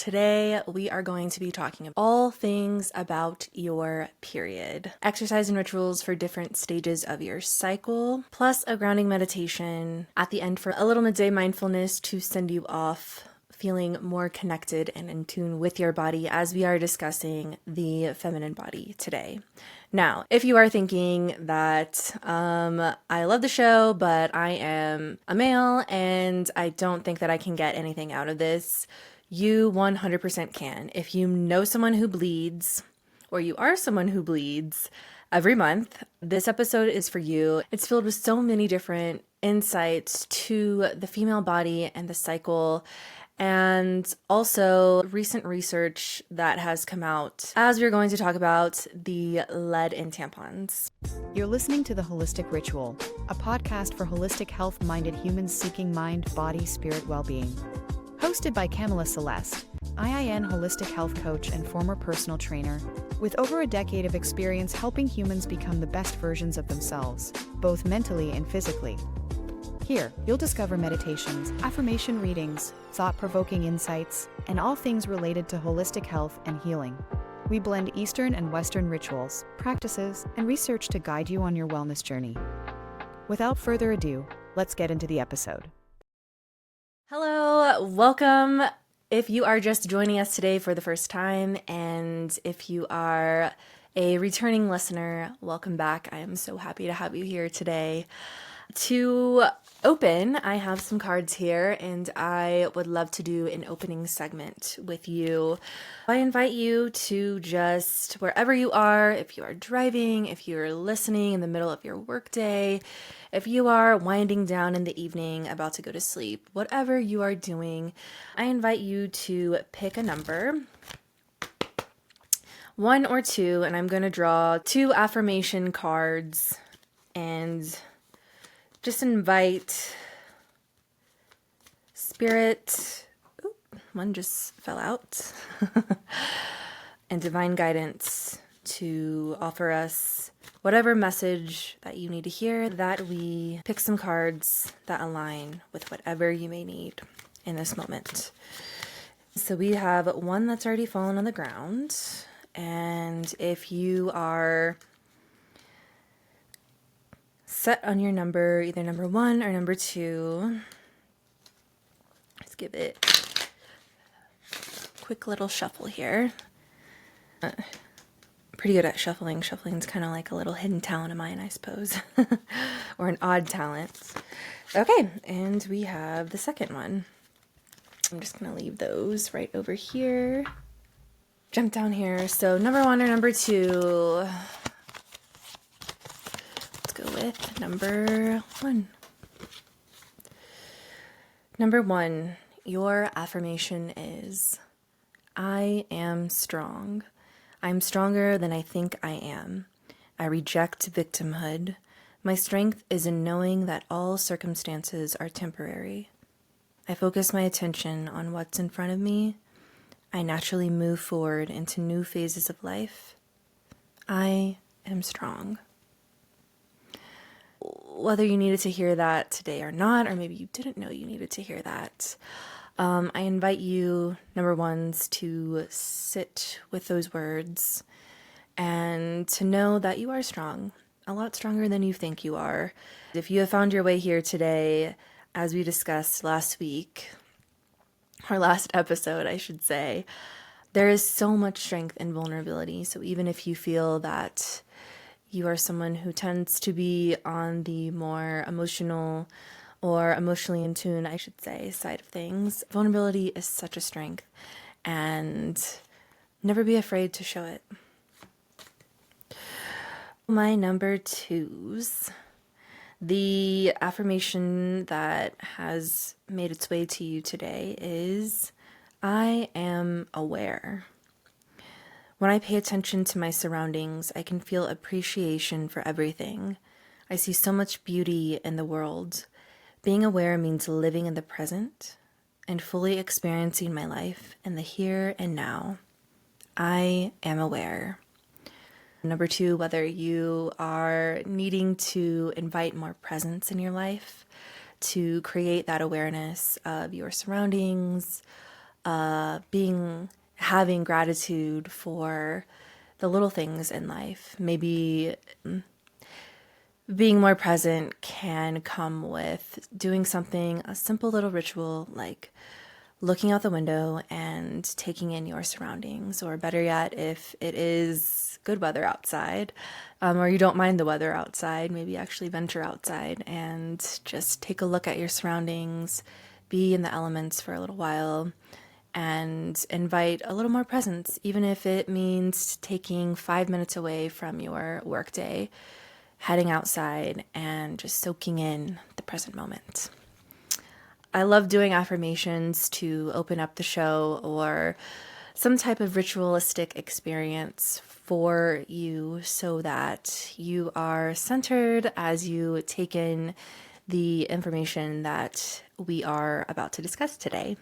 Today we are going to be talking all things about your period, exercise and rituals for different stages of your cycle, plus a grounding meditation at the end for a little midday mindfulness to send you off feeling more connected and in tune with your body as we are discussing the feminine body today. Now, if you are thinking that I love the show, but I am a male and I don't think that I can get anything out of this, you 100% can. If you know someone who bleeds, or you are someone who bleeds every month, this episode is for you. It's filled with so many different insights to the female body and the cycle, and also recent research that has come out as we're going to talk about the lead in tampons. You're listening to The Holistic Ritual, a podcast for holistic health-minded humans seeking mind, body, spirit well-being. Hosted by Kamala Celeste, IIN holistic health coach and former personal trainer, with over a decade of experience helping humans become the best versions of themselves, both mentally and physically. Here, you'll discover meditations, affirmation readings, thought-provoking insights, and all things related to holistic health and healing. We blend Eastern and Western rituals, practices, and research to guide you on your wellness journey. Without further ado, let's get into the episode. Hello, welcome. If you are just joining us today for the first time, and if you are a returning listener, welcome back. I am so happy to have you here today. To open, I have some cards here, and I would love to do an opening segment with you. I invite you to just, wherever you are, if you are driving, if you're listening in the middle of your workday, if you are winding down in the evening, about to go to sleep, whatever you are doing, I invite you to pick a number, 1 or 2, and I'm going to draw 2 affirmation cards and just invite spirit, one just fell out, and divine guidance to offer us whatever message that you need to hear, that we pick some cards that align with whatever you may need in this moment. So we have one that's already fallen on the ground, and if you are set on your number, either number 1 or number 2, let's give it a quick little shuffle here. Pretty good at shuffling. Shuffling's kind of like a little hidden talent of mine, I suppose, or an odd talent. Okay, and we have the second one. I'm just going to leave those right over here. Jump down here. So number 1 or number 2. Go with number 1. Number 1, your affirmation is, I am strong. I'm stronger than I think I am. I reject victimhood. My strength is in knowing that all circumstances are temporary. I focus my attention on what's in front of me. I naturally move forward into new phases of life. I am strong. Whether you needed to hear that today or not, or maybe you didn't know you needed to hear that, I invite you, number 1s, to sit with those words and to know that you are strong, a lot stronger than you think you are. If you have found your way here today, as we discussed last week, or last episode, I should say, there is so much strength in vulnerability. So even if you feel that you are someone who tends to be on the more emotional or emotionally in tune, I should say, side of things, vulnerability is such a strength, and never be afraid to show it. My number 2s, the affirmation that has made its way to you today is, I am aware. When I pay attention to my surroundings, I can feel appreciation for everything. I see so much beauty in the world. Being aware means living in the present and fully experiencing my life in the here and now. I am aware. Number 2, whether you are needing to invite more presence in your life, to create that awareness of your surroundings, being having gratitude for the little things in life. Maybe being more present can come with doing something, a simple little ritual like looking out the window and taking in your surroundings, or better yet, if it is good weather outside, or you don't mind the weather outside, maybe actually venture outside and just take a look at your surroundings, be in the elements for a little while, and invite a little more presence, even if it means taking 5 minutes away from your workday, heading outside and just soaking in the present moment. I love doing affirmations to open up the show, or some type of ritualistic experience for you so that you are centered as you take in the information that we are about to discuss today.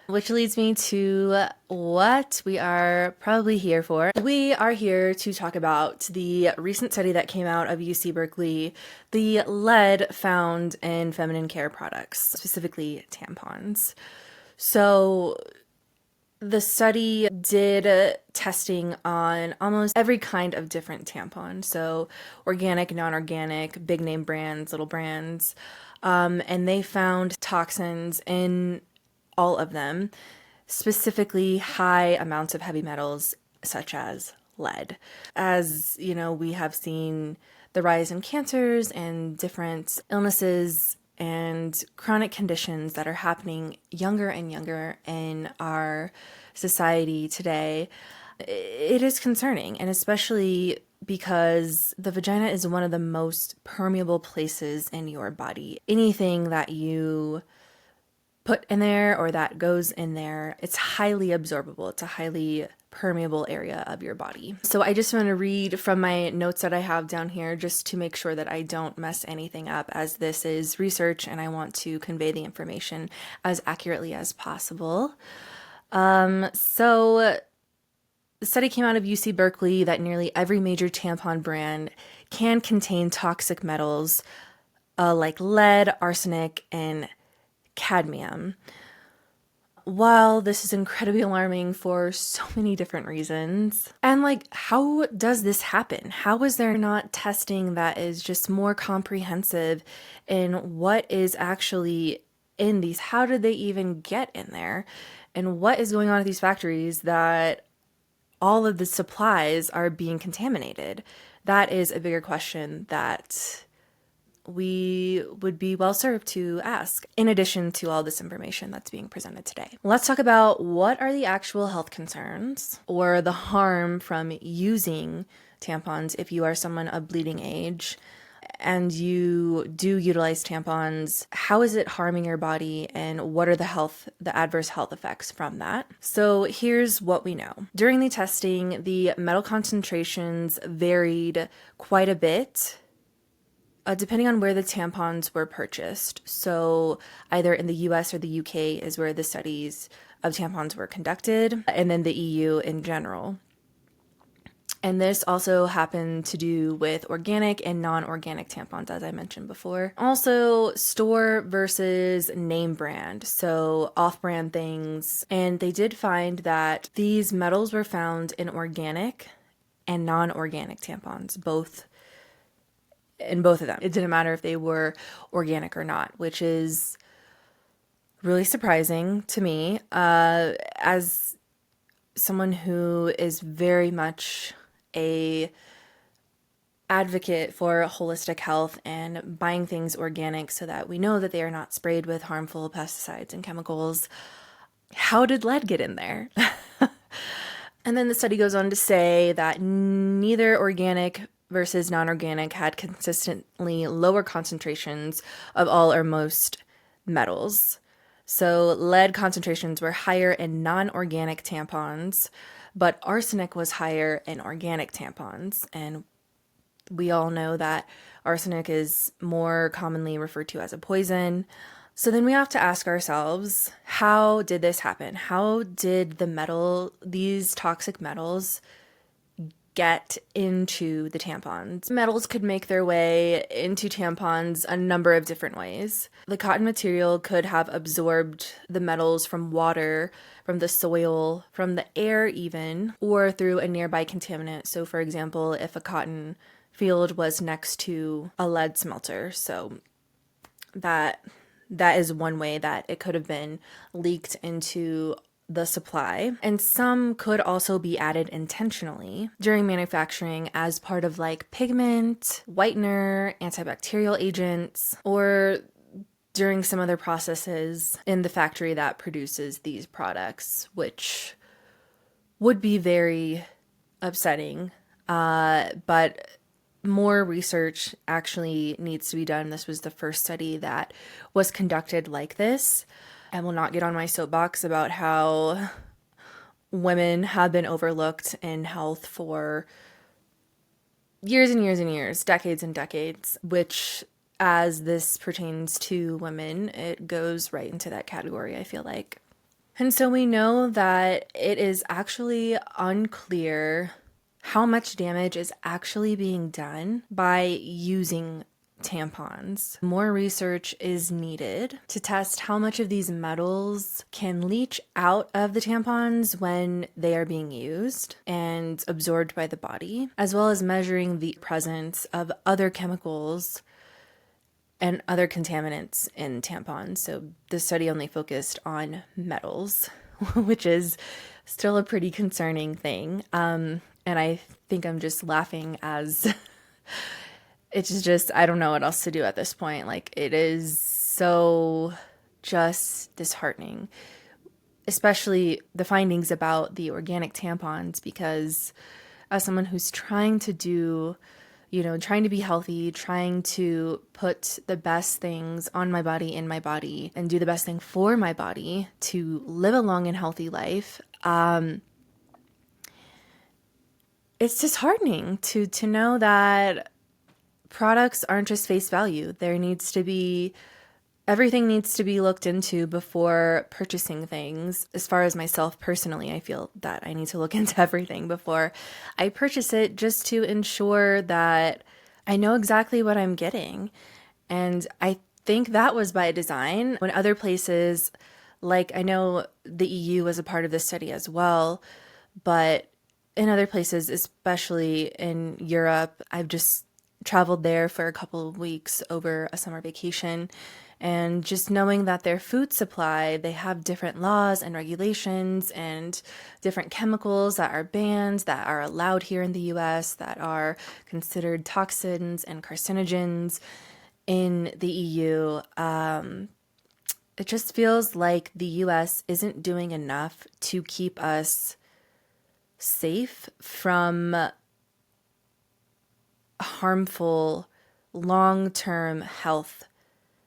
Which leads me to what we are probably here for. We are here to talk about the recent study that came out of UC Berkeley, the lead found in feminine care products, specifically tampons. So the study did testing on almost every kind of different tampon. So organic, non-organic, big name brands, little brands. And they found toxins in all of them, specifically high amounts of heavy metals such as lead. As you know, we have seen the rise in cancers and different illnesses and chronic conditions that are happening younger and younger in our society today. It is concerning, and especially because the vagina is one of the most permeable places in your body. Anything that you put in there or that goes in there, it's highly absorbable. It's a highly permeable area of your body. So I just want to read from my notes that I have down here just to make sure that I don't mess anything up, as this is research and I want to convey the information as accurately as possible. So the study came out of UC Berkeley that nearly every major tampon brand can contain toxic metals like lead, arsenic, and cadmium. While this is incredibly alarming for so many different reasons, and how does this happen? How is there not testing that is just more comprehensive in what is actually in these? How did they even get in there? And what is going on at these factories that all of the supplies are being contaminated? That is a bigger question that we would be well served to ask, in addition to all this information that's being presented today. Let's talk about what are the actual health concerns or the harm from using tampons if you are someone of bleeding age and you do utilize tampons. How is it harming your body, and what are the adverse health effects from that? So here's what we know. During the testing, the metal concentrations varied quite a bit depending on where the tampons were purchased. So either in the US or the UK is where the studies of tampons were conducted, and then the EU in general. And this also happened to do with organic and non-organic tampons, as I mentioned before. Also, store versus name brand, so off-brand things. And they did find that these metals were found in organic and non-organic tampons, in both of them. It didn't matter if they were organic or not, which is really surprising to me as someone who is very much a advocate for holistic health and buying things organic so that we know that they are not sprayed with harmful pesticides and chemicals. How did lead get in there? And then the study goes on to say that neither organic versus non-organic had consistently lower concentrations of all or most metals. So lead concentrations were higher in non-organic tampons, but arsenic was higher in organic tampons. And we all know that arsenic is more commonly referred to as a poison. So then we have to ask ourselves, how did this happen? How did these toxic metals get into the tampons. Metals could make their way into tampons a number of different ways. The cotton material could have absorbed the metals from water, from the soil, from the air even, or through a nearby contaminant. So for example, if a cotton field was next to a lead smelter, so that is one way that it could have been leaked into the supply. And some could also be added intentionally during manufacturing as part of like pigment, whitener, antibacterial agents, or during some other processes in the factory that produces these products, which would be very upsetting. But more research actually needs to be done. This was the first study that was conducted like this. I will not get on my soapbox about how women have been overlooked in health for years and years and years, decades and decades, which as this pertains to women, it goes right into that category, I feel like. And so we know that it is actually unclear how much damage is actually being done by using tampons. More research is needed to test how much of these metals can leach out of the tampons when they are being used and absorbed by the body, as well as measuring the presence of other chemicals and other contaminants in tampons. So the study only focused on metals, which is still a pretty concerning thing. And I think I'm just laughing as it's just, I don't know what else to do at this point. Like, it is so just disheartening, especially the findings about the organic tampons, because as someone who's trying to do, trying to be healthy, trying to put the best things on my body, in my body, and do the best thing for my body to live a long and healthy life, it's disheartening to know that products aren't just face value. Everything needs to be looked into before purchasing things. As far as myself personally, I feel that I need to look into everything before I purchase it, just to ensure that I know exactly what I'm getting. And I think that was by design. When other places, like I know the EU was a part of this study as well, but in other places, especially in Europe, I've just traveled there for a couple of weeks over a summer vacation, and just knowing that their food supply, they have different laws and regulations and different chemicals that are banned, that are allowed here in the US, that are considered toxins and carcinogens in the EU. It just feels like the US isn't doing enough to keep us safe from harmful long-term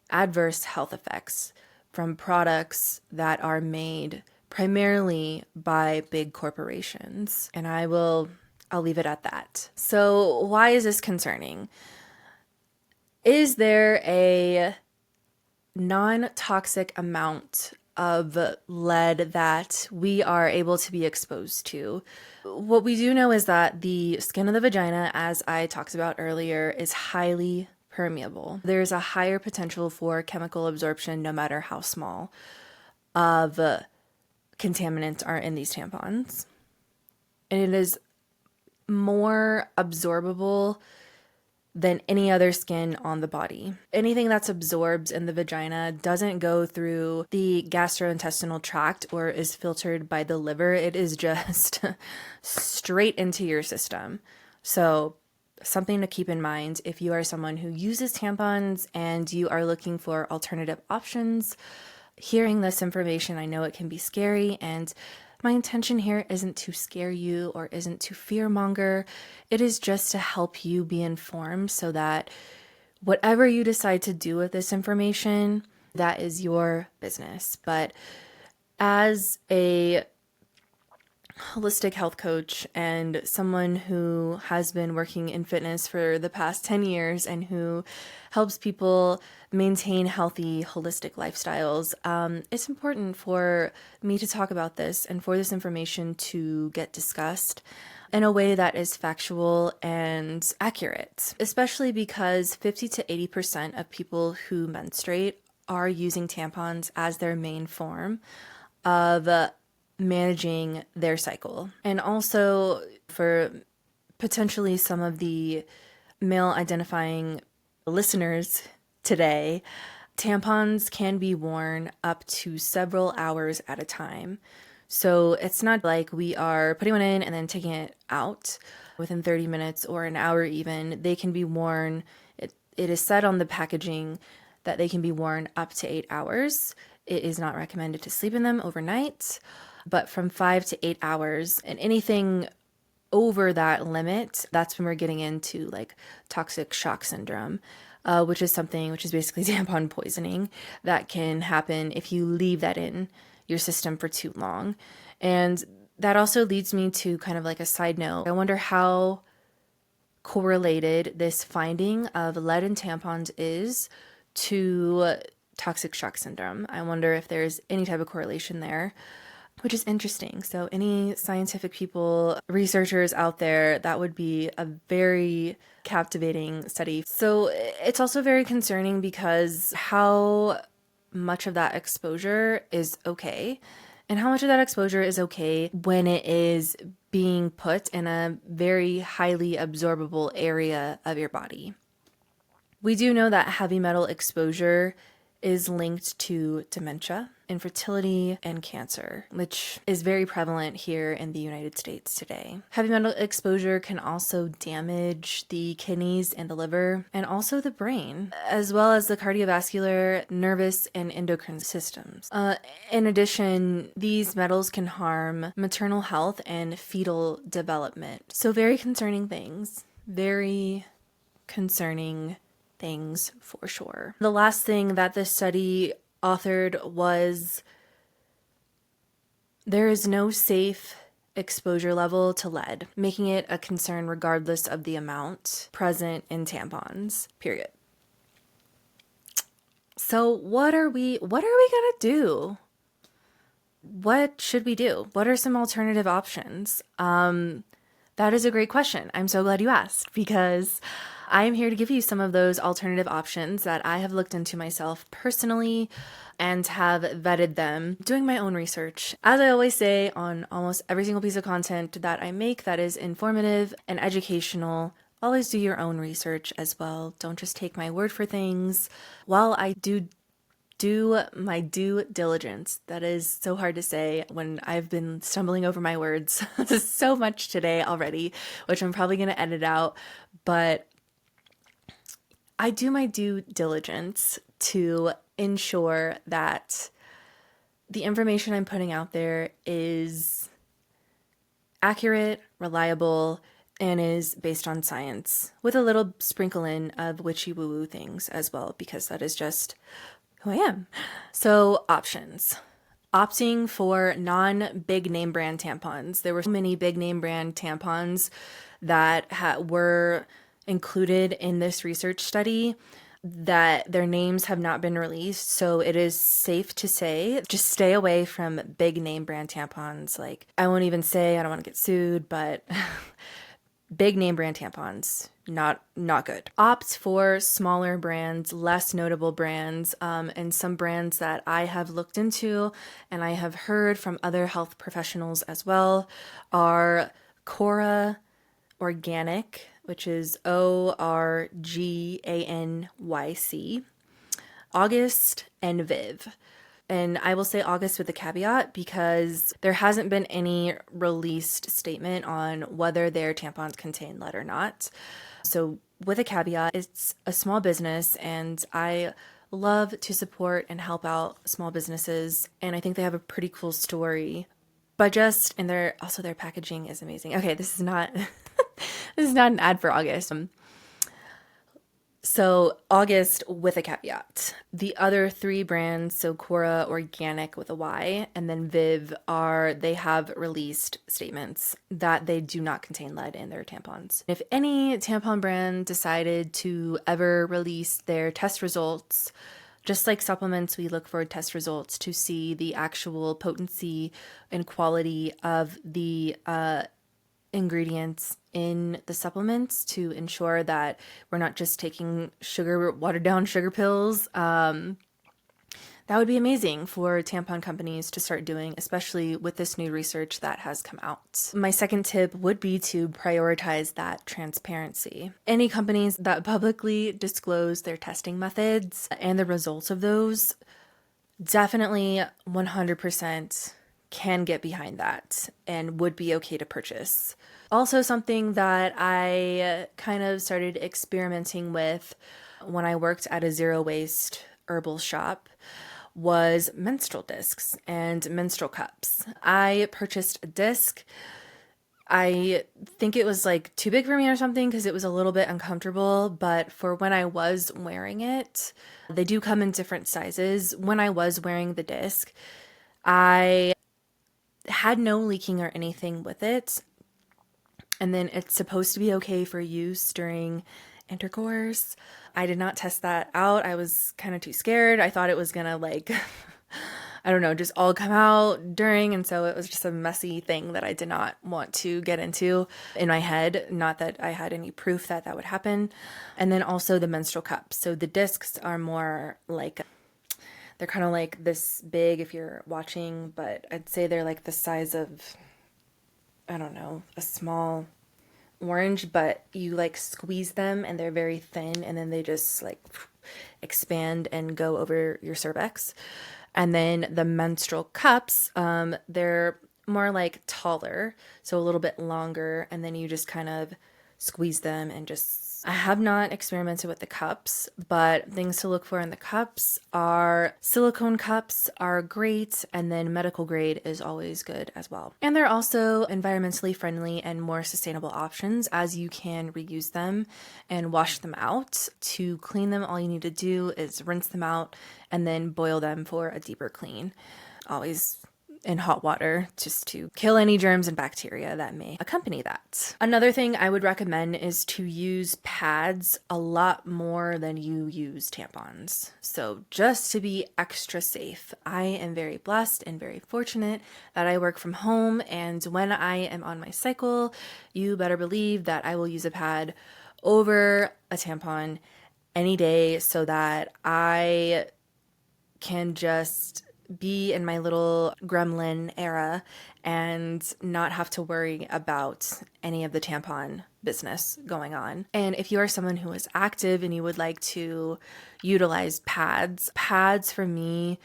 adverse health effects from products that are made primarily by big corporations. And I'll leave it at that. So why is this concerning? Is there a non-toxic amount of lead that we are able to be exposed to? What we do know is that the skin of the vagina, as I talked about earlier, is highly permeable. There's a higher potential for chemical absorption, no matter how small, of contaminants are in these tampons. And it is more absorbable than any other skin on the body. Anything that's absorbed in the vagina doesn't go through the gastrointestinal tract or is filtered by the liver. It is just straight into your system. So something to keep in mind if you are someone who uses tampons and you are looking for alternative options. Hearing this information, I know it can be scary, and my intention here isn't to scare you or isn't to fearmonger. It is just to help you be informed so that whatever you decide to do with this information, that is your business. But as a holistic health coach and someone who has been working in fitness for the past 10 years and who helps people maintain healthy, holistic lifestyles, it's important for me to talk about this and for this information to get discussed. in a way that is factual and accurate, especially because 50 to 80% of people who menstruate are using tampons as their main form of managing their cycle. And also for potentially some of the male identifying listeners today, tampons can be worn up to several hours at a time. So it's not like we are putting one in and then taking it out within 30 minutes or an hour even. They can be worn, it is said on the packaging that they can be worn up to 8 hours. It is not recommended to sleep in them overnight, but from 5 to 8 hours, and anything over that limit, that's when we're getting into like toxic shock syndrome, which is basically tampon poisoning that can happen if you leave that in your system for too long. And that also leads me to kind of like a side note. I wonder how correlated this finding of lead in tampons is to toxic shock syndrome. I wonder if there's any type of correlation there, which is interesting. So any scientific people, researchers out there, that would be a very captivating study. So it's also very concerning because how much of that exposure is okay, and how much of that exposure is okay when it is being put in a very highly absorbable area of your body. We do know that heavy metal exposure is linked to dementia, infertility, and cancer, which is very prevalent here in the United States today. Heavy metal exposure can also damage the kidneys and the liver, and also the brain, as well as the cardiovascular, nervous, and endocrine systems. In addition, these metals can harm maternal health and fetal development. So very concerning things. Very concerning things for sure. The last thing that this study authored was there is no safe exposure level to lead, making it a concern regardless of the amount present in tampons, period. So what are we gonna do? What should we do? What are some alternative options? That is a great question. I'm so glad you asked, because I am here to give you some of those alternative options that I have looked into myself personally and have vetted them, doing my own research. As I always say on almost every single piece of content that I make that is informative and educational, always do your own research as well. Don't just take my word for things. While I do my due diligence. That is so hard to say when I've been stumbling over my words so much today already, which I'm probably going to edit out. But I do my due diligence to ensure that the information I'm putting out there is accurate, reliable, and is based on science, with a little sprinkle in of witchy woo-woo things as well, because that is just who I am. So options. Opting for non-big name brand tampons. There were so many big name brand tampons that were included in this research study that their names have not been released. So it is safe to say, just stay away from big name brand tampons. Like, I won't even say, I don't want to get sued, but big name brand tampons, not good. Opt for smaller brands, less notable brands, and some brands that I have looked into and I have heard from other health professionals as well are Cora Organic, which is ORGANYC, August, and Viv. And I will say August with a caveat because there hasn't been any released statement on whether their tampons contain lead or not. So with a caveat, it's a small business and I love to support and help out small businesses. And I think they have a pretty cool story. And their packaging is amazing. Okay, this is not this is not an ad for August. So August with a caveat. The other three brands, so Cora Organic with a Y, and then Viv, they have released statements that they do not contain lead in their tampons. If any tampon brand decided to ever release their test results, just like supplements, we look for test results to see the actual potency and quality of the ingredients in the supplements to ensure that we're not just taking sugar, watered down sugar pills. That would be amazing for tampon companies to start doing, especially with this new research that has come out. My second tip would be to prioritize that transparency. Any companies that publicly disclose their testing methods and the results of those definitely 100% can get behind that and would be okay to purchase. Also, something that I kind of started experimenting with when I worked at a zero waste herbal shop was menstrual discs and menstrual cups. I purchased a disc. I think it was like too big for me or something because it was a little bit uncomfortable, but for when I was wearing it, they do come in different sizes. When I was wearing the disc, I had no leaking or anything with it. And then it's supposed to be okay for use during intercourse. I did not test that out. I was kind of too scared. I thought it was gonna I don't know, just all come out during. And so it was just a messy thing that I did not want to get into in my head. Not that I had any proof that that would happen. And then also the menstrual cups. So the discs are more like, they're kind of like this big if you're watching, but I'd say they're like the size of, I don't know, a small orange, but you like squeeze them and they're very thin and then they just like expand and go over your cervix. And then the menstrual cups, they're more like taller, so a little bit longer, and then you just kind of squeeze them and just, I have not experimented with the cups, but things to look for in the cups are silicone cups are great, and then medical grade is always good as well. And they're also environmentally friendly and more sustainable options as you can reuse them and wash them out. To clean them, all you need to do is rinse them out and then boil them for a deeper clean. Always in hot water just to kill any germs and bacteria that may accompany that. Another thing I would recommend is to use pads a lot more than you use tampons. So just to be extra safe, I am very blessed and very fortunate that I work from home, and when I am on my cycle, you better believe that I will use a pad over a tampon any day so that I can just be in my little gremlin era and not have to worry about any of the tampon business going on. And if you are someone who is active and you would like to utilize pads, pads for me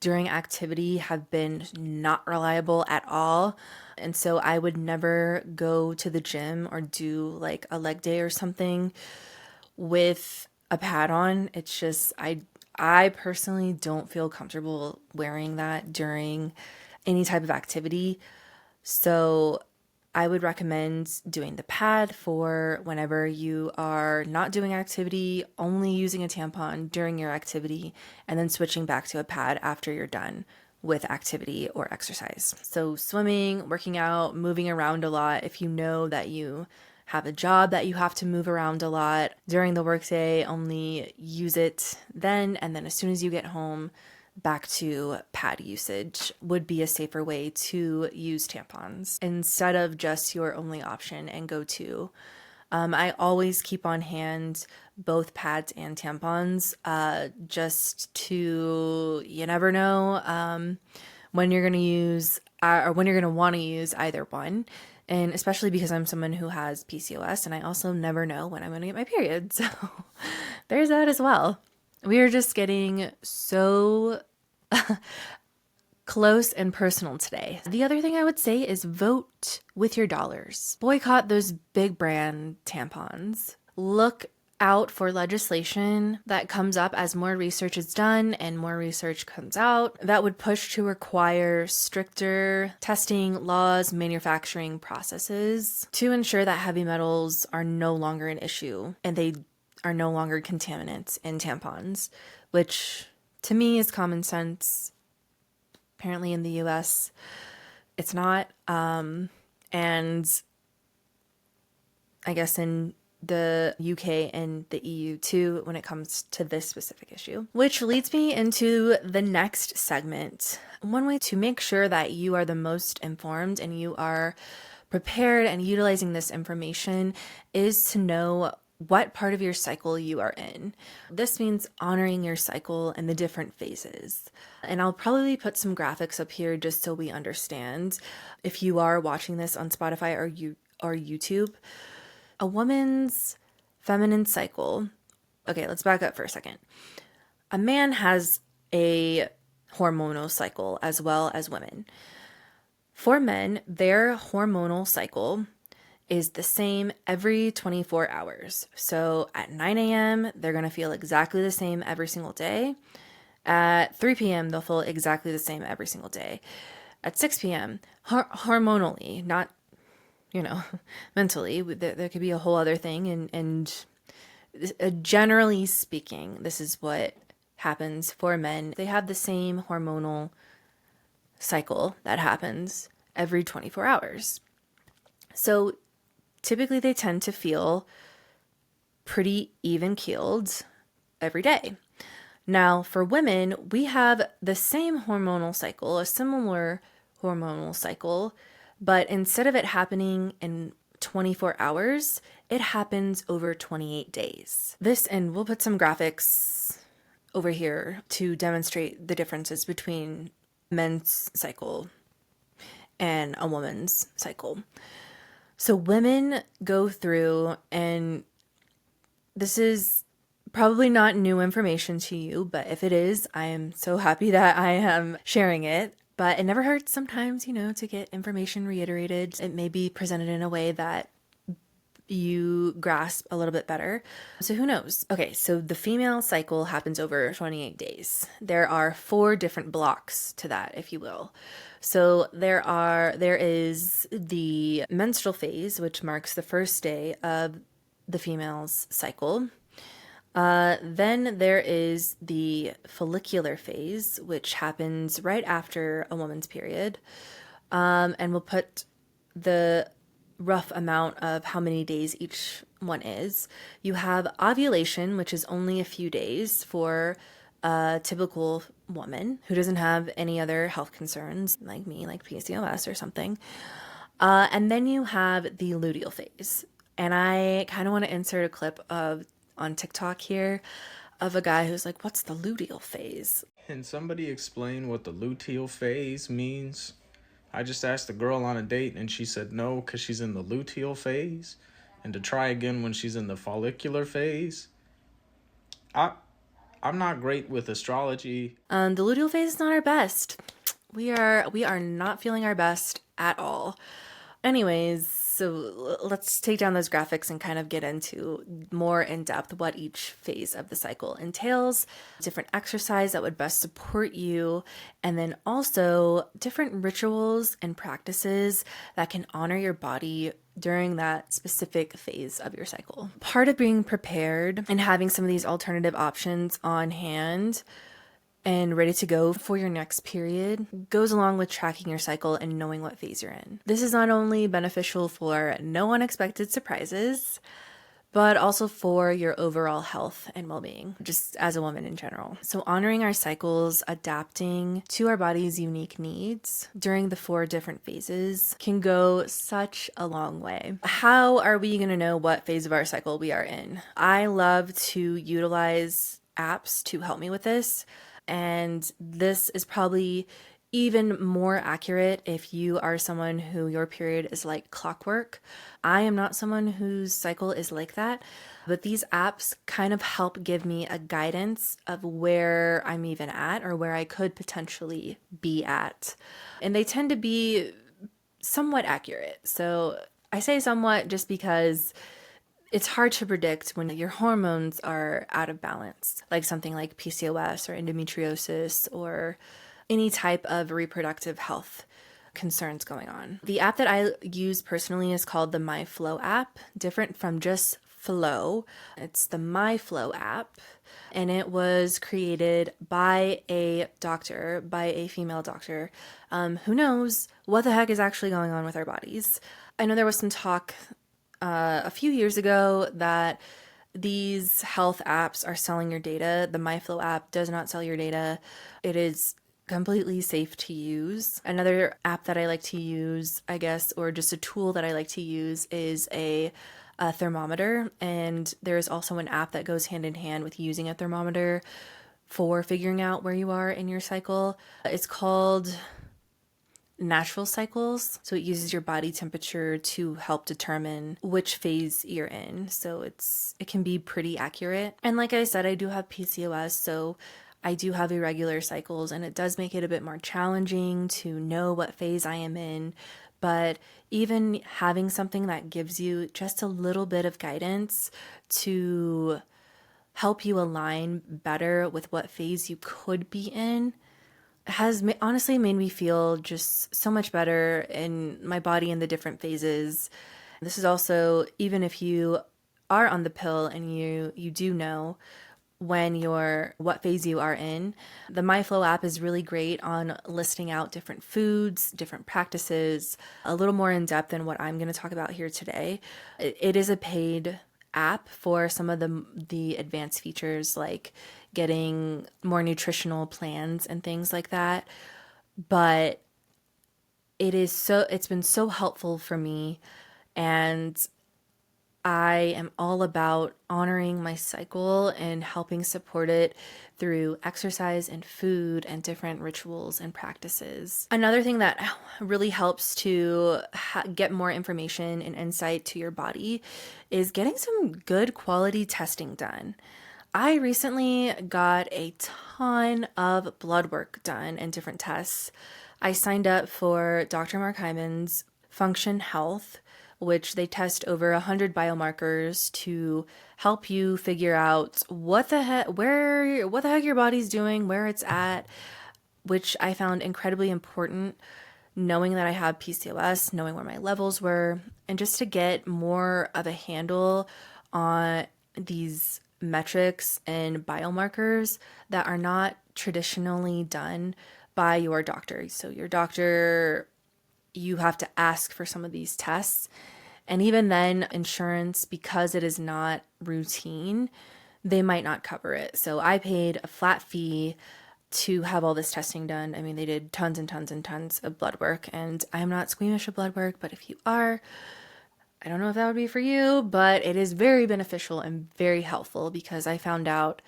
during activity have been not reliable at all. And so I would never go to the gym or do like a leg day or something with a pad on. It's just, I personally don't feel comfortable wearing that during any type of activity. So I would recommend doing the pad for whenever you are not doing activity, only using a tampon during your activity, and then switching back to a pad after you're done with activity or exercise. So swimming, working out, moving around a lot. If you know that you have a job that you have to move around a lot during the workday, only use it then, and then as soon as you get home, back to pad usage would be a safer way to use tampons instead of just your only option and go-to. I always keep on hand both pads and tampons, just to, you never know when you're going to use or when you're going to want to use either one. And especially because I'm someone who has PCOS and I also never know when I'm going to get my period. So there's that as well. We are just getting so close and personal today. The other thing I would say is vote with your dollars. Boycott those big brand tampons. Look out for legislation that comes up as more research is done and more research comes out that would push to require stricter testing laws, manufacturing processes to ensure that heavy metals are no longer an issue and they are no longer contaminants in tampons, which to me is common sense. Apparently in the US, it's not. And I guess in the UK and the EU too when it comes to this specific issue. Which leads me into the next segment. One way to make sure that you are the most informed and you are prepared and utilizing this information is to know what part of your cycle you are in. This means honoring your cycle and the different phases. And I'll probably put some graphics up here just so we understand. If you are watching this on Spotify or YouTube, a woman's feminine cycle. Okay, let's back up for a second. A man has a hormonal cycle as well as women. For men, their hormonal cycle is the same every 24 hours. So at 9 a.m., they're going to feel exactly the same every single day. At 3 p.m., they'll feel exactly the same every single day. At 6 p.m., hormonally, not, mentally, there could be a whole other thing. And generally speaking, this is what happens for men. They have the same hormonal cycle that happens every 24 hours. So typically they tend to feel pretty even keeled every day. Now, for women, we have the same hormonal cycle, a similar hormonal cycle, but instead of it happening in 24 hours, it happens over 28 days. And we'll put some graphics over here to demonstrate the differences between men's cycle and a woman's cycle. So women go through, and this is probably not new information to you, but if it is, I am so happy that I am sharing it. But it never hurts sometimes, to get information reiterated. It may be presented in a way that you grasp a little bit better. So who knows? Okay, so the female cycle happens over 28 days. There are 4 different blocks to that, if you will. So there is the menstrual phase, which marks the first day of the female's cycle. Then there is the follicular phase, which happens right after a woman's period. And we'll put the rough amount of how many days each one is. You have ovulation, which is only a few days for a typical woman who doesn't have any other health concerns like me, like PCOS or something. And then you have the luteal phase. And I kind of want to insert a clip on TikTok here of a guy who's like, what's the luteal phase? Can somebody explain what the luteal phase means? I just asked a girl on a date and she said no because she's in the luteal phase, and to try again when she's in the follicular phase. I'm not great with astrology. The luteal phase is not our best. We are not feeling our best at all. Anyways, so let's take down those graphics and kind of get into more in depth what each phase of the cycle entails, different exercise that would best support you, and then also different rituals and practices that can honor your body during that specific phase of your cycle. Part of being prepared and having some of these alternative options on hand and ready to go for your next period goes along with tracking your cycle and knowing what phase you're in. This is not only beneficial for no unexpected surprises, but also for your overall health and well-being, just as a woman in general. So honoring our cycles, adapting to our body's unique needs during the 4 different phases can go such a long way. How are we going to know what phase of our cycle we are in? I love to utilize apps to help me with this. And this is probably even more accurate if you are someone who your period is like clockwork. I am not someone whose cycle is like that, but these apps kind of help give me a guidance of where I'm even at or where I could potentially be at. And they tend to be somewhat accurate. So I say somewhat just because it's hard to predict when your hormones are out of balance, like something like PCOS or endometriosis or any type of reproductive health concerns going on. The app that I use personally is called the MyFlow app, different from just Flow. It's the MyFlow app, and it was created by a female doctor who knows what the heck is actually going on with our bodies. I know there was some talk a few years ago that these health apps are selling your data. The MyFlow app does not sell your data. It is completely safe to use. Another app that I like to use, I guess, or just a tool that I like to use is a thermometer. And there's also an app that goes hand in hand with using a thermometer for figuring out where you are in your cycle. It's called Natural Cycles. So it uses your body temperature to help determine which phase you're in. So it can be pretty accurate. And like I said, I do have PCOS, so I do have irregular cycles, and it does make it a bit more challenging to know what phase I am in. But even having something that gives you just a little bit of guidance to help you align better with what phase you could be in has honestly made me feel just so much better in my body in the different phases. This is also, even if you are on the pill and you do know what phase you are in, the MyFlow app is really great on listing out different foods, different practices, a little more in depth than what I'm going to talk about here today. It is a paid app for some of the advanced features, like getting more nutritional plans and things like that. But it's been so helpful for me, and I am all about honoring my cycle and helping support it through exercise and food and different rituals and practices. Another thing that really helps to get more information and insight to your body is getting some good quality testing done. I recently got a ton of blood work done and different tests. I signed up for Dr. Mark Hyman's Function Health, which they test over 100 biomarkers to help you figure out what the heck your body's doing, where it's at, which I found incredibly important, knowing that I have PCOS, knowing where my levels were, and just to get more of a handle on these metrics and biomarkers that are not traditionally done by your doctor. So your doctor, you have to ask for some of these tests. And even then, insurance, because it is not routine, they might not cover it. So I paid a flat fee to have all this testing done. I mean, they did tons and tons and tons of blood work, and I'm not squeamish of blood work, but if you are, I don't know if that would be for you, but it is very beneficial and very helpful, because I found out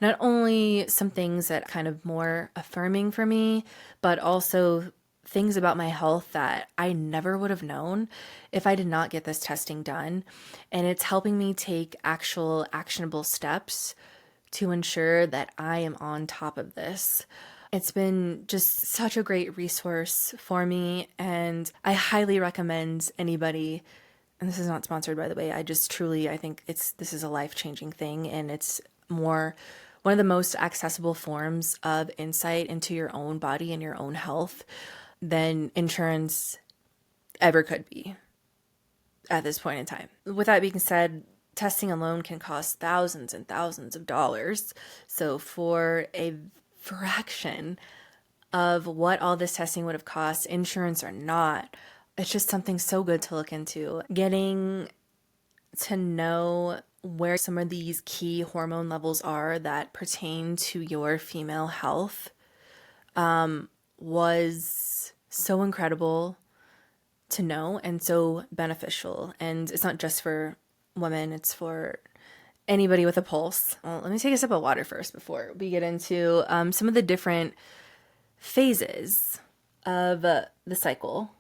not only some things that kind of more affirming for me, but also things about my health that I never would have known if I did not get this testing done. And it's helping me take actual actionable steps to ensure that I am on top of this. It's been just such a great resource for me, and I highly recommend anybody, and this is not sponsored, by the way, I think this is a life-changing thing, and it's one of the most accessible forms of insight into your own body and your own health than insurance ever could be at this point in time. With that being said, testing alone can cost thousands and thousands of dollars. So for a fraction of what all this testing would have cost, insurance or not, it's just something so good to look into. Getting to know where some of these key hormone levels are that pertain to your female health was so incredible to know and so beneficial. And it's not just for women, it's for anybody with a pulse. Well, let me take a sip of water first before we get into some of the different phases of the cycle.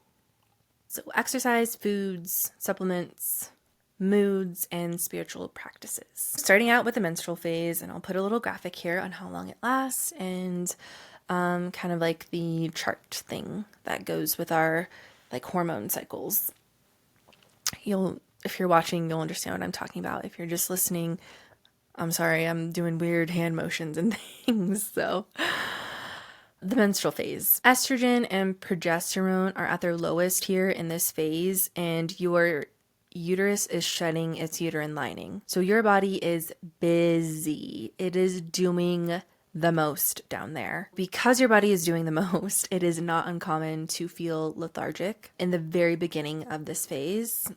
So exercise, foods, supplements, moods, and spiritual practices. Starting out with the menstrual phase, and I'll put a little graphic here on how long it lasts and kind of like the chart thing that goes with our like hormone cycles. If you're watching, you'll understand what I'm talking about. If you're just listening, I'm sorry, I'm doing weird hand motions and things. So the menstrual phase. Estrogen and progesterone are at their lowest here in this phase, and your uterus is shedding its uterine lining. So your body is busy. It is doing the most down there. Because your body is doing the most, it is not uncommon to feel lethargic in the very beginning of this phase.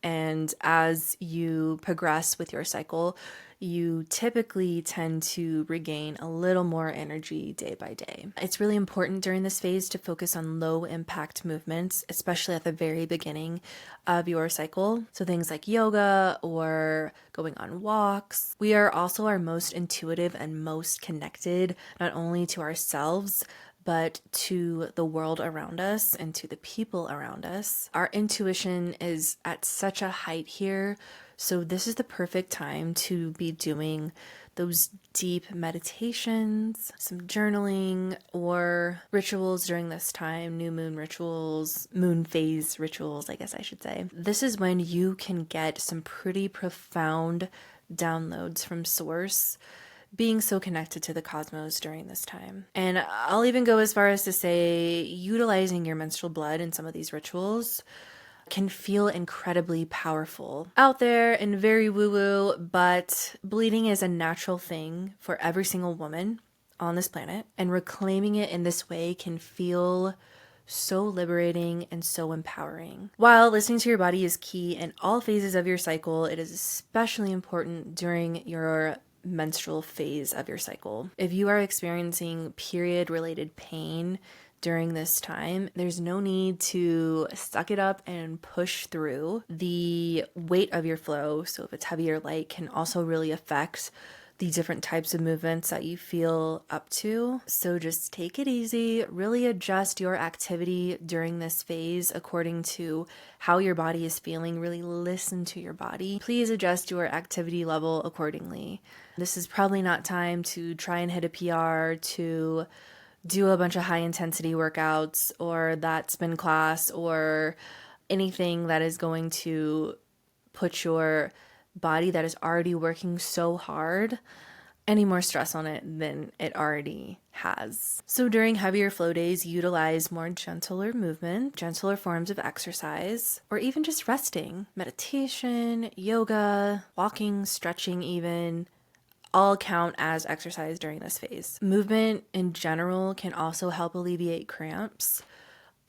And as you progress with your cycle, you typically tend to regain a little more energy day by day. It's really important during this phase to focus on low impact movements, especially at the very beginning of your cycle. So things like yoga or going on walks. We are also our most intuitive and most connected, not only to ourselves, but to the world around us and to the people around us. Our intuition is at such a height here. So this is the perfect time to be doing those deep meditations, some journaling, or rituals during this time, new moon rituals, moon phase rituals, I guess I should say. This is when you can get some pretty profound downloads from source, being so connected to the cosmos during this time. And I'll even go as far as to say utilizing your menstrual blood in some of these rituals can feel incredibly powerful. Out there and very woo-woo, but bleeding is a natural thing for every single woman on this planet, and reclaiming it in this way can feel so liberating and so empowering. While listening to your body is key in all phases of your cycle, it is especially important during your menstrual phase of your cycle. If you are experiencing period-related pain during this time, there's no need to suck it up and push through. The weight of your flow, so if it's heavy or light, can also really affect the different types of movements that you feel up to. So just take it easy, really adjust your activity during this phase according to how your body is feeling. Really listen to your body. Please adjust your activity level accordingly. This is probably not time to try and hit a PR, to do a bunch of high intensity workouts or that spin class or anything that is going to put your body that is already working so hard any more stress on it than it already has. So during heavier flow days, utilize more gentler movement, gentler forms of exercise, or even just resting. Meditation, yoga, walking, stretching even, all count as exercise during this phase. Movement in general can also help alleviate cramps.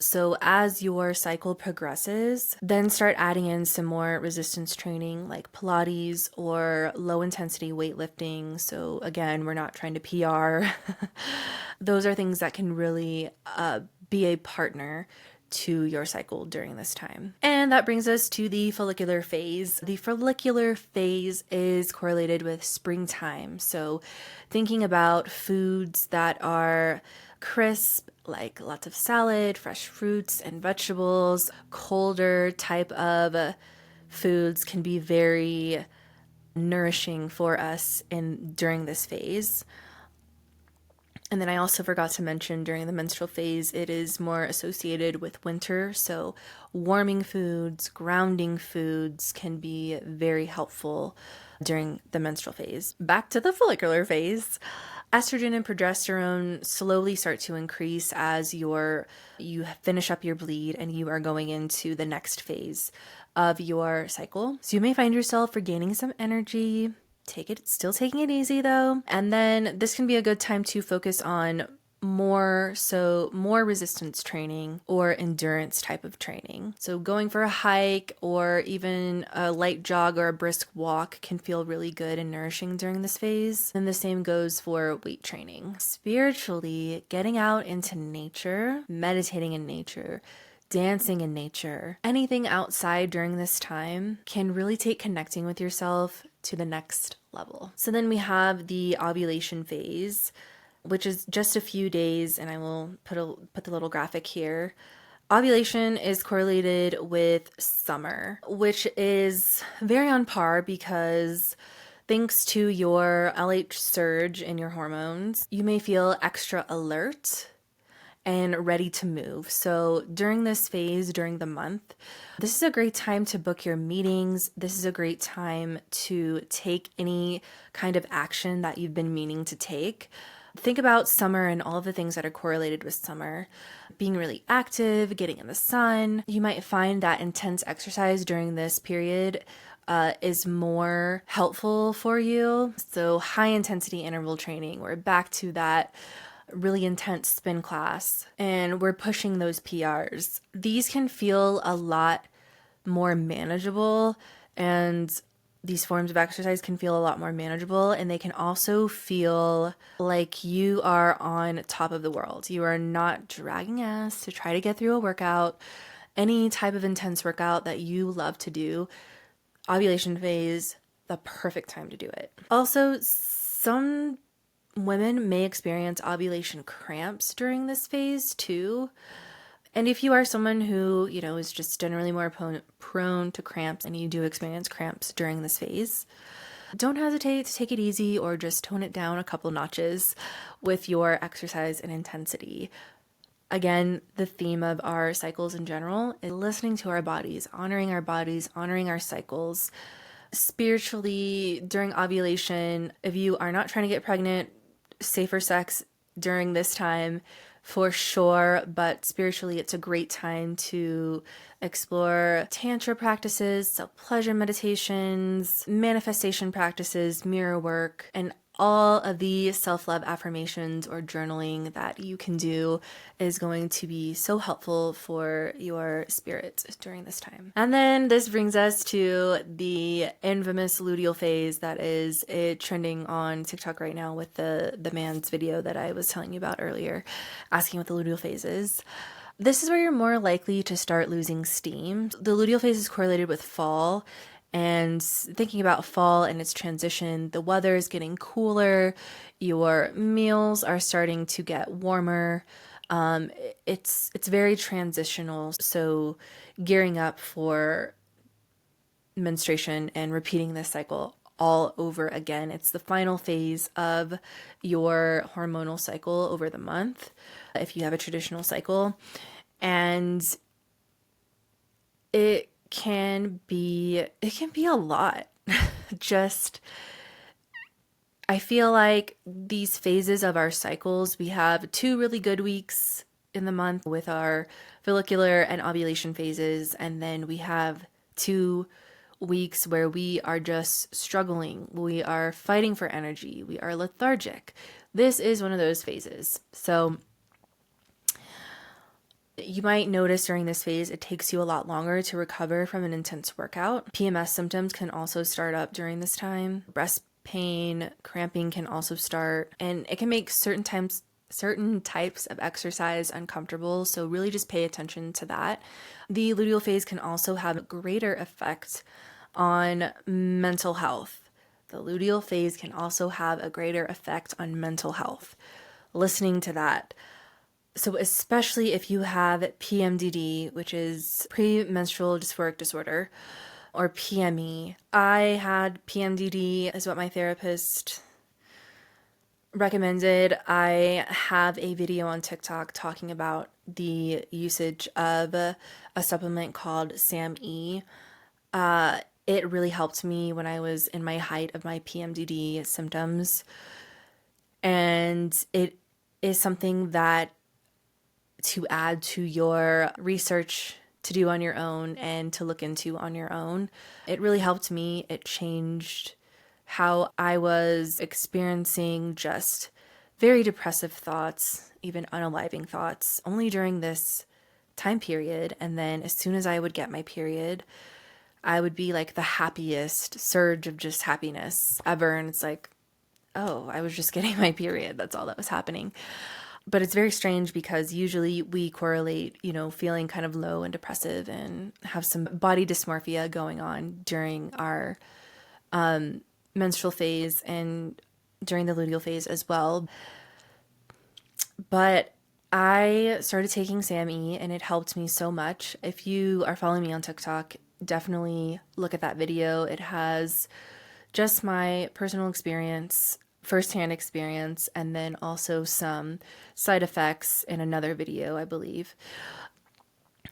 So as your cycle progresses, then start adding in some more resistance training like Pilates or low intensity weightlifting. So again, we're not trying to PR. Those are things that can really be a partner to your cycle during this time. And that brings us to the follicular phase. The follicular phase is correlated with springtime. So thinking about foods that are crisp, like lots of salad, fresh fruits and vegetables, colder type of foods can be very nourishing for us during this phase. And then I also forgot to mention during the menstrual phase, it is more associated with winter. So warming foods, grounding foods can be very helpful during the menstrual phase. Back to the follicular phase. Estrogen and progesterone slowly start to increase as you finish up your bleed and you are going into the next of your cycle. So you may find yourself regaining some energy. Still taking it easy though. And then this can be a good time to focus on more resistance training or endurance type of training. So going for a hike or even a light jog or a brisk walk can feel really good and nourishing during this phase. And the same goes for weight training. Spiritually, getting out into nature, meditating in nature, dancing in nature, anything outside during this time can really take connecting with yourself to the next level. So then we have the ovulation phase, which is just a few days, and I will put the little graphic here. Ovulation is correlated with summer, which is very on par because thanks to your LH surge in your hormones, you may feel extra alert and ready to move. So during this phase, during the month, this is a great time to book your meetings. This is a great time to take any kind of action that you've been meaning to take. Think about summer and all of the things that are correlated with summer. Being really active, getting in the sun. You might find that intense exercise during this period is more helpful for you. So high intensity interval training, we're back to that really intense spin class and we're pushing those PRs. These can feel a lot more manageable and these forms of exercise can feel a lot more manageable, and they can also feel like you are on top of the world. You are not dragging ass to try to get through a workout, any type of intense workout that you love to do. Ovulation phase, the perfect time to do it. Also, some women may experience ovulation cramps during this phase too. And if you are someone who, is just generally more prone to cramps and you do experience cramps during this phase, don't hesitate to take it easy or just tone it down a couple notches with your exercise and intensity. Again, the theme of our cycles in general is listening to our bodies, honoring our cycles. Spiritually, during ovulation, if you are not trying to get pregnant, safer sex during this time for sure, but spiritually it's a great time to explore tantra practices, self-pleasure meditations, manifestation practices, mirror work, and all of the self-love affirmations or journaling that you can do is going to be so helpful for your spirit during this time. And then this brings us to the infamous luteal phase that is trending on TikTok right now with the man's video that I was telling you about earlier, asking what the luteal phase is. This is where you're more likely to start losing steam. The luteal phase is correlated with fall. And thinking about fall and its transition, the weather is getting cooler, your meals are starting to get warmer. It's very transitional. So gearing up for menstruation and repeating this cycle all over again. It's the final phase of your hormonal cycle over the month, if you have a traditional cycle. And it can be a lot. I feel like these phases of our cycles, we have 2 really good weeks in the month with our follicular and ovulation phases, and then we have 2 weeks where we are just struggling. We are fighting for energy. We are lethargic. This is one of those phases. So you might notice during this phase, it takes you a lot longer to recover from an intense workout. PMS symptoms can also start up during this time. Breast pain, cramping can also start, and it can make certain types of exercise uncomfortable. So really just pay attention to that. The luteal phase can also have a greater effect on mental health. The luteal phase can also have a greater effect on mental health. Listening to that. So especially if you have PMDD, which is premenstrual dysphoric disorder, or PME. I had PMDD, is what my therapist recommended. I have a video on TikTok talking about the usage of a supplement called SAMe. It really helped me when I was in my height of my PMDD symptoms. And it is something that to add to your research to do on your own and to look into on your own. It really helped me. It changed how I was experiencing just very depressive thoughts, even unaliving thoughts, only during this time period. And then as soon as I would get my period, I would be like the happiest surge of just happiness ever. And it's like, oh, I was just getting my period. That's all that was happening. But it's very strange because usually we correlate, feeling kind of low and depressive and have some body dysmorphia going on during our menstrual phase and during the luteal phase as well. But I started taking SAMe and it helped me so much. If you are following me on TikTok, definitely look at that video. It has just my personal experience, firsthand experience, and then also some side effects in another video, I believe,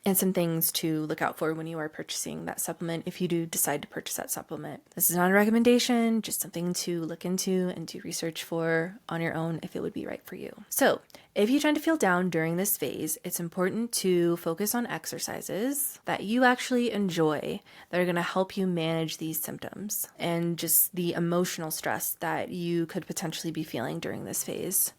and some things to look out for when you are purchasing that supplement, if you do decide to purchase that supplement. This is not a recommendation, just something to look into and do research for on your own if it would be right for you. So if you tend to feel down during this phase, it's important to focus on exercises that you actually enjoy that are going to help you manage these symptoms and just the emotional stress that you could potentially be feeling during this phase.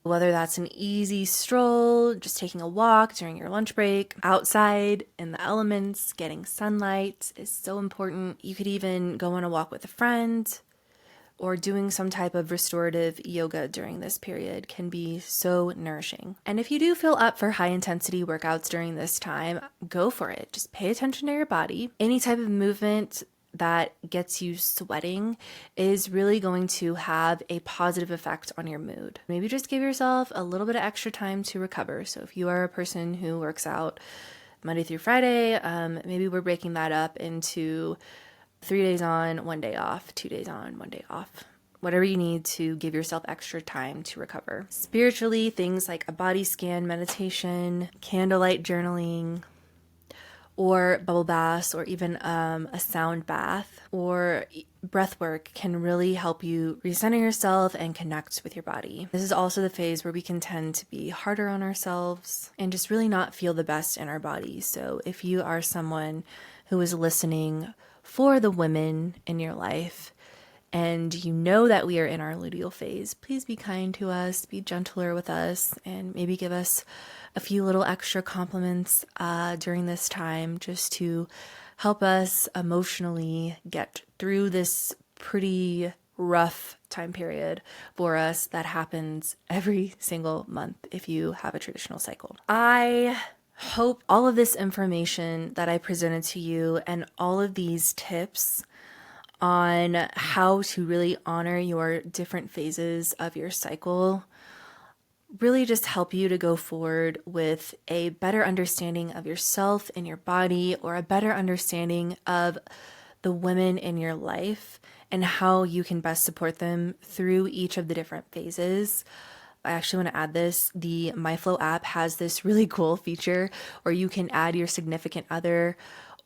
Whether that's an easy stroll, just taking a walk during your lunch break, outside in the elements, getting sunlight is so important. You could even go on a walk with a friend, or doing some type of restorative yoga during this period can be so nourishing. And if you do feel up for high intensity workouts during this time, go for it. Just pay attention to your body. Any type of movement that gets you sweating is really going to have a positive effect on your mood. Maybe just give yourself a little bit of extra time to recover. So if you are a person who works out Monday through Friday, maybe we're breaking that up into 3 days on, 1 day off, 2 days on, 1 day off. Whatever you need to give yourself extra time to recover. Spiritually, things like a body scan, meditation, candlelight journaling, or bubble baths, or even a sound bath or breath work can really help you recenter yourself and connect with your body. This is also the phase where we can tend to be harder on ourselves and just really not feel the best in our bodies. So if you are someone who is listening for the women in your life, and you know that we are in our luteal phase, please be kind to us, be gentler with us, and maybe give us a few little extra compliments during this time just to help us emotionally get through this pretty rough time period for us that happens every single month if you have a traditional cycle. I hope all of this information that I presented to you and all of these tips on how to really honor your different phases of your cycle really just help you to go forward with a better understanding of yourself and your body, or a better understanding of the women in your life and how you can best support them through each of the different phases. I actually want to add this. The MyFlow app has this really cool feature where you can add your significant other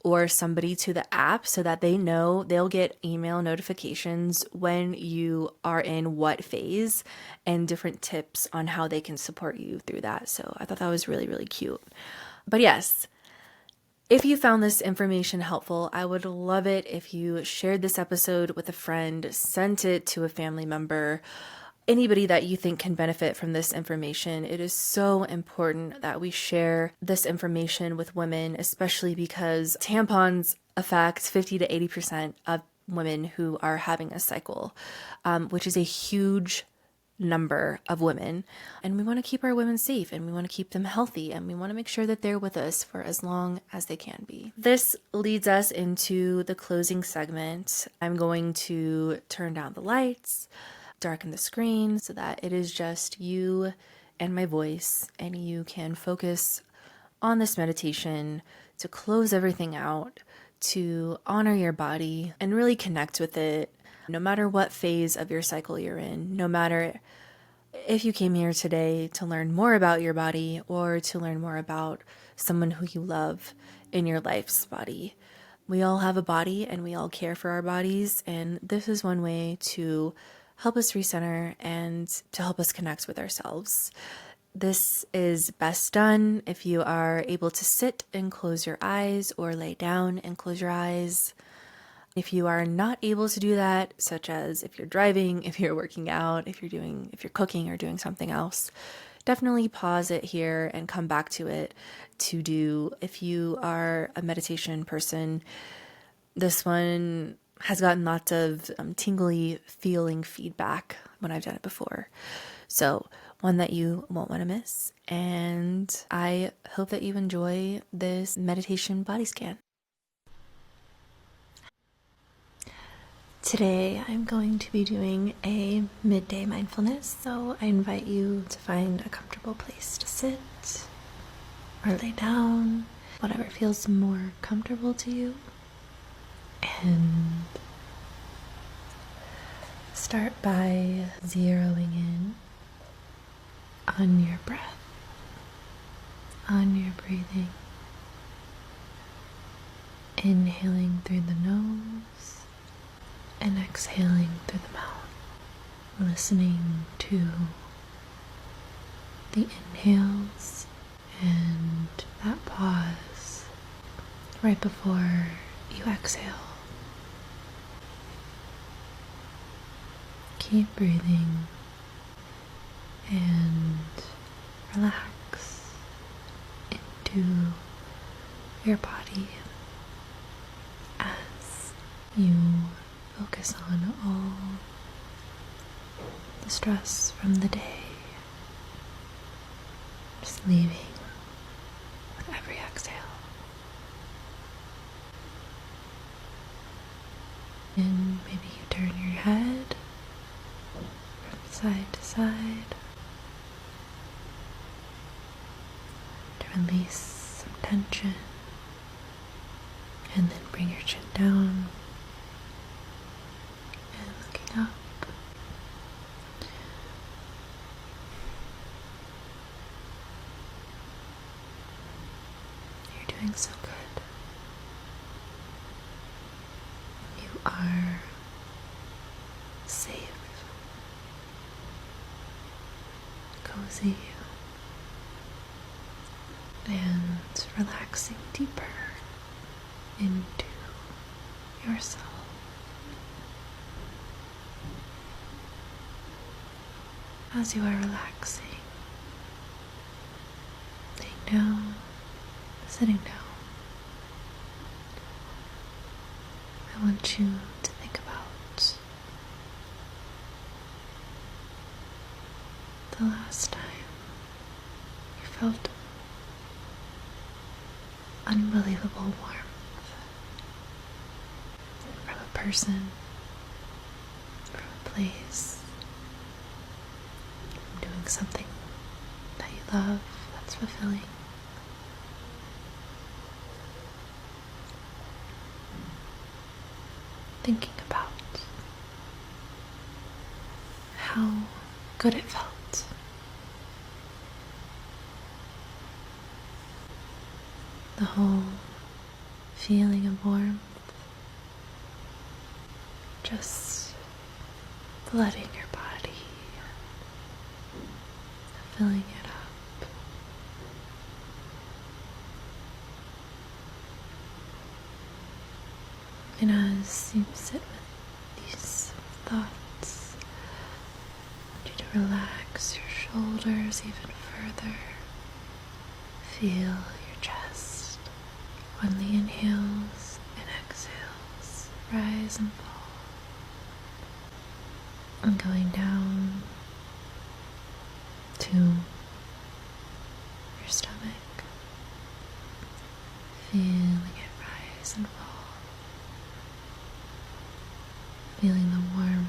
or somebody to the app so that they know they'll get email notifications when you are in what phase, and different tips on how they can support you through that. So I thought that was really, really cute. But yes, if you found this information helpful, I would love it if you shared this episode with a friend, sent it to a family member, anybody that you think can benefit from this information. It is so important that we share this information with women, especially because tampons affect 50 to 80% of women who are having a cycle, which is a huge number of women. And we want to keep our women safe, and we want to keep them healthy, and we want to make sure that they're with us for as long as they can be. This leads us into the closing segment. I'm going to turn down the lights, darken the screen so that it is just you and my voice, and you can focus on this meditation to close everything out, to honor your body and really connect with it, no matter what phase of your cycle you're in, no matter if you came here today to learn more about your body or to learn more about someone who you love in your life's body. We all have a body and we all care for our bodies, and this is one way to help us recenter and to help us connect with ourselves. This is best done if you are able to sit and close your eyes, or lay down and close your eyes. If you are not able to do that, such as if you're driving, if you're working out, if you're cooking or doing something else, definitely pause it here and come back to it to do. If you are a meditation person, this one has gotten lots of tingly feeling feedback when I've done it before. So one that you won't want to miss. And I hope that you enjoy this meditation body scan. Today I'm going to be doing a midday mindfulness, so I invite you to find a comfortable place to sit or lay down, whatever feels more comfortable to you. And start by zeroing in on your breath, on your breathing. Inhaling through the nose and exhaling through the mouth. Listening to the inhales and that pause right before you exhale. Keep breathing and relax into your body as you focus on all the stress from the day, just leaving with every exhale. And maybe you turn your head from side to side to release some tension, and then bring your chin down and looking up. You're doing so good. You are safe, cozy, and relaxing deeper into yourself. As you are relaxing, laying down, sitting down, I want you to think about the last time you felt unbelievable warmth from a person, from a place, from doing something that you love, that's fulfilling. Thinking about how good it felt. The whole feeling of warmth, just flooding your body, filling it up. And as you sit with these thoughts, I want you to relax your shoulders even further. Feel your chest when the inhales and exhales rise and fall. And going down to your stomach, feeling it rise and fall. Feeling the warmth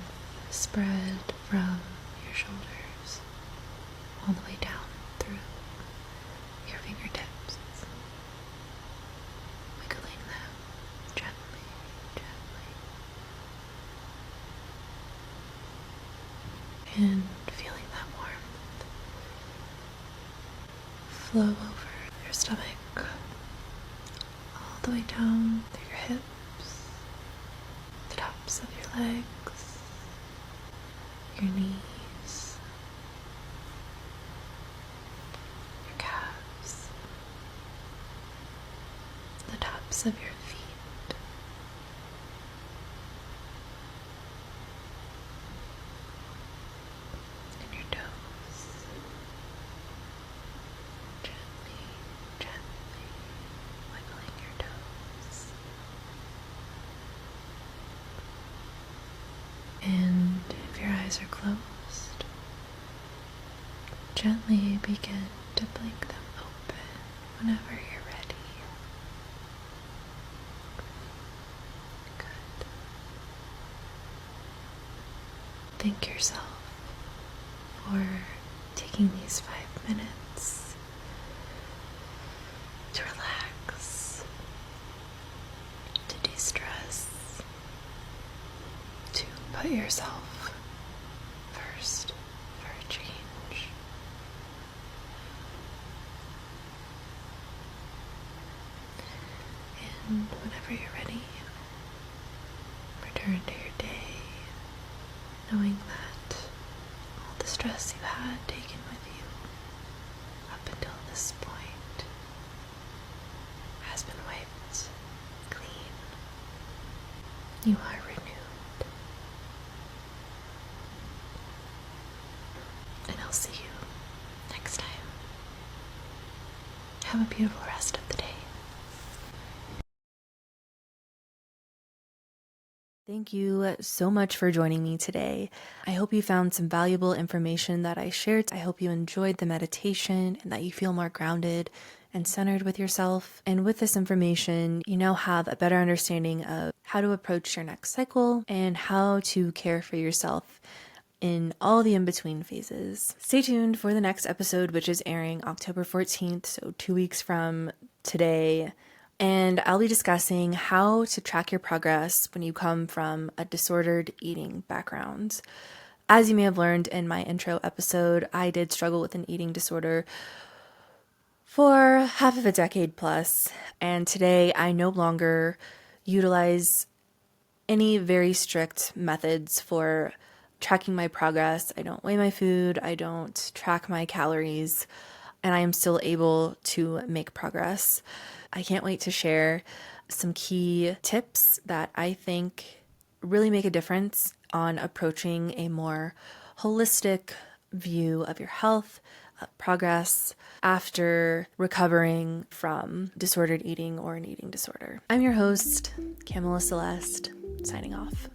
spread from your shoulders all the way down through your fingertips, wiggling them gently, gently, and feeling that warmth flow over your stomach all the way down through your hips, the tops of your legs, your knees, your calves, the tops of your feet, and your toes. Gently, gently wiggling your toes. And if your eyes are closed, gently begin to blink them open whenever you're ready. Good. Thank yourself for taking these 5 minutes to relax, to de-stress, to put yourself first for a change. And whenever you're ready, return to your day, knowing that all the stress you had taken with you up until this point has been wiped clean. You are renewed. And I'll see you Thank you so much for joining me today. I hope you found some valuable information that I shared. I hope you enjoyed the meditation and that you feel more grounded and centered with yourself. And with this information, you now have a better understanding of how to approach your next cycle and how to care for yourself in all the in-between phases. Stay tuned for the next episode, which is airing October 14th, so 2 weeks from today. And I'll be discussing how to track your progress when you come from a disordered eating background. As you may have learned in my intro episode, I did struggle with an eating disorder for half of a decade plus, and today I no longer utilize any very strict methods for tracking my progress. I don't weigh my food, I don't track my calories, and I am still able to make progress. I can't wait to share some key tips that I think really make a difference on approaching a more holistic view of your health, progress after recovering from disordered eating or an eating disorder. I'm your host, Kamala Celeste, signing off.